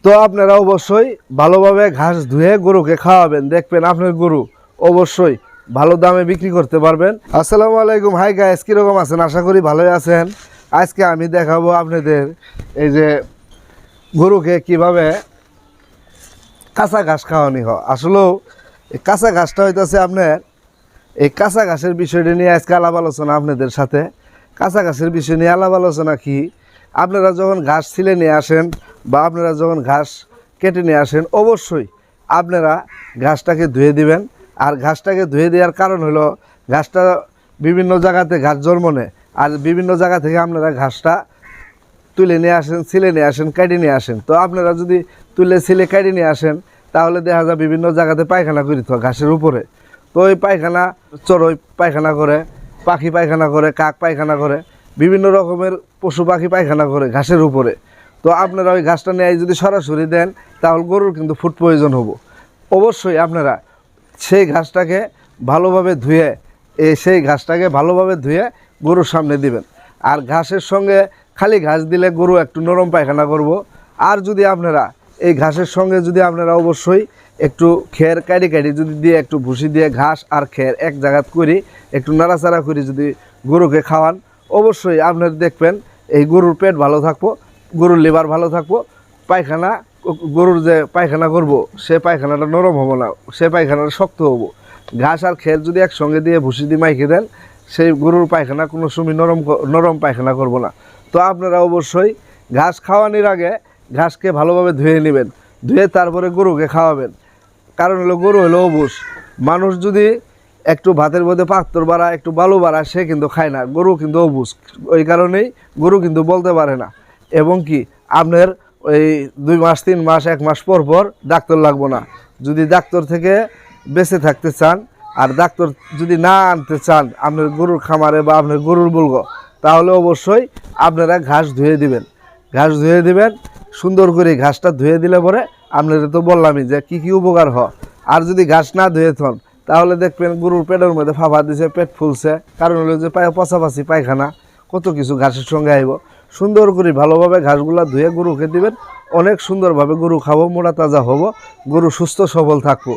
তো আপনারা অবশ্যই ভালোভাবে ঘাস ধুয়ে গরুকে খাওয়াবেন, দেখবেন আপনার গরু অবশ্যই ভালো দামে বিক্রি করতে পারবেন। আসসালামু আলাইকুম, হাই গাইস, কীরকম আছেন? আশা করি ভালোই আছেন। আজকে আমি দেখাবো আপনাদের এই যে গরুকে কিভাবে কাঁচা ঘাস খাওয়ানি হয়। আসলেও এই কাঁচা ঘাসটা হইতেছে আপনার এই কাঁচা ঘাসের বিষয়টা নিয়ে আজকে আলাপ আলোচনা আপনাদের সাথে। কাঁচা ঘাসের বিষয় নিয়ে আলাপ আলোচনা কি, আপনারা যখন ঘাস ছিলে নিয়ে আসেন বা আপনারা যখন ঘাস কেটে নিয়ে আসেন, অবশ্যই আপনারা ঘাসটাকে ধুয়ে দিবেন। আর ঘাসটাকে ধুয়ে দেওয়ার কারণ হলো ঘাসটা বিভিন্ন জায়গাতে ঘাস জন্ম নেয়, আর বিভিন্ন জায়গা থেকে আপনারা ঘাসটা তুলে নিয়ে আসেন, ছিলে নিয়ে আসেন, কেটে নিয়ে আসেন। তো আপনারা যদি তুলে ছিলে কেটে নিয়ে আসেন তাহলে দেখা যায় বিভিন্ন জায়গাতে পায়খানা করিত ঘাসের উপরে। তো ওই পায়খানা চড়ই পায়খানা করে, পাখি পায়খানা করে, কাক পায়খানা করে, বিভিন্ন রকমের পশু পাখি পায়খানা করে ঘাসের উপরে। তো আপনারা ওই ঘাসটা নিয়ে যদি সরাসরি দেন তাহলে গরুর কিন্তু ফুড পয়জন হবো। অবশ্যই আপনারা সেই ঘাসটাকে ভালোভাবে ধুয়ে সেই ঘাসটাকে ভালোভাবে ধুয়ে গরুর সামনে দিবেন। আর ঘাসের সঙ্গে খালি ঘাস দিলে গরু একটু নরম পায়খানা করব। আর যদি আপনারা এই ঘাসের সঙ্গে যদি আপনারা অবশ্যই একটু খের কাটি কাটি যদি দিয়ে একটু ভুসি দিয়ে ঘাস আর খের এক জায়গাত করি একটু নাড়াচাড়া করে যদি গরুকে খাওয়ান, অবশ্যই আপনারা দেখবেন এই গরুর পেট ভালো থাকবো, গরুর লিভার ভালো থাকবো, পায়খানা গরুর যে পায়খানা করব সে পায়খানাটা নরম হবো না, সে পায়খানাটা শক্ত হবো। ঘাস আর খের যদি একসঙ্গে দিয়ে ভুসি দিয়ে মাইকে দেন সেই গরুর পায়খানা কোনো সময় নরম পায়খানা করব না। তো আপনারা অবশ্যই ঘাস খাওয়ানোর আগে ঘাসকে ভালোভাবে ধুয়ে নেবেন, ধুয়ে তারপরে গরুকে খাওয়াবেন। কারণ হলো গরু হলো অবুঝ। মানুষ যদি একটু ভাতের মধ্যে পাত্তর বাড়া একটু বালু বাড়া সে কিন্তু খায় না, গরু কিন্তু অবুঝ। ওই কারণেই গরু কিন্তু বলতে পারে না। এবং কি আপনার ওই 2 মাস 3 মাস 1 মাস পর পর ডাক্তার লাগবো না। যদি ডাক্তার থেকে বেঁচে থাকতে চান আর ডাক্তার যদি না আনতে চান আপনার গরুর খামারে বা আপনার গরুর বলগ, তাহলে অবশ্যই আপনারা ঘাস ধুয়ে দিবেন। ঘাস ধুয়ে দিবেন সুন্দর করে, ঘাসটা ধুয়ে দিলে পরে আপনারা তো বললামই যে কী কী উপকার হয়। আর যদি ঘাস না ধুয়ে থন তাহলে দেখবেন গরুর পেটের মধ্যে ফাঁপা দিছে, পেট ফুলছে, কারণ হলো যে পচাপাচি পায়খানা কত কিছু ঘাসের সঙ্গে আইব। সুন্দর করে ভালোভাবে ঘাসগুলা ধুয়ে গরুকে দিবেন, অনেক সুন্দরভাবে গরু খাবো, মোটা তাজা হবো, গরু সুস্থ সবল থাকবো,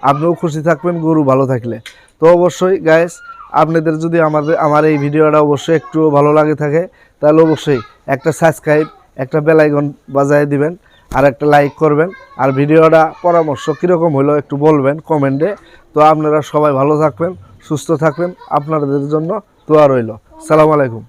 আপনিও খুশি থাকবেন গরু ভালো থাকলে। তো অবশ্যই গাইস, আপনাদের যদি আমার এই ভিডিওটা অবশ্যই একটু ভালো লাগে থাকে তাহলে অবশ্যই একটা সাবস্ক্রাইব, একটা বেল আইকন বাজায় দিবেন, আর একটা লাইক করবেন। আর ভিডিওটা পরামর্শ কীরকম হলো একটু বলবেন কমেন্টে। তো আপনারা সবাই ভালো থাকবেন, সুস্থ থাকবেন, আপনাদের জন্য দোয়া রইল। সালাম আলাইকুম।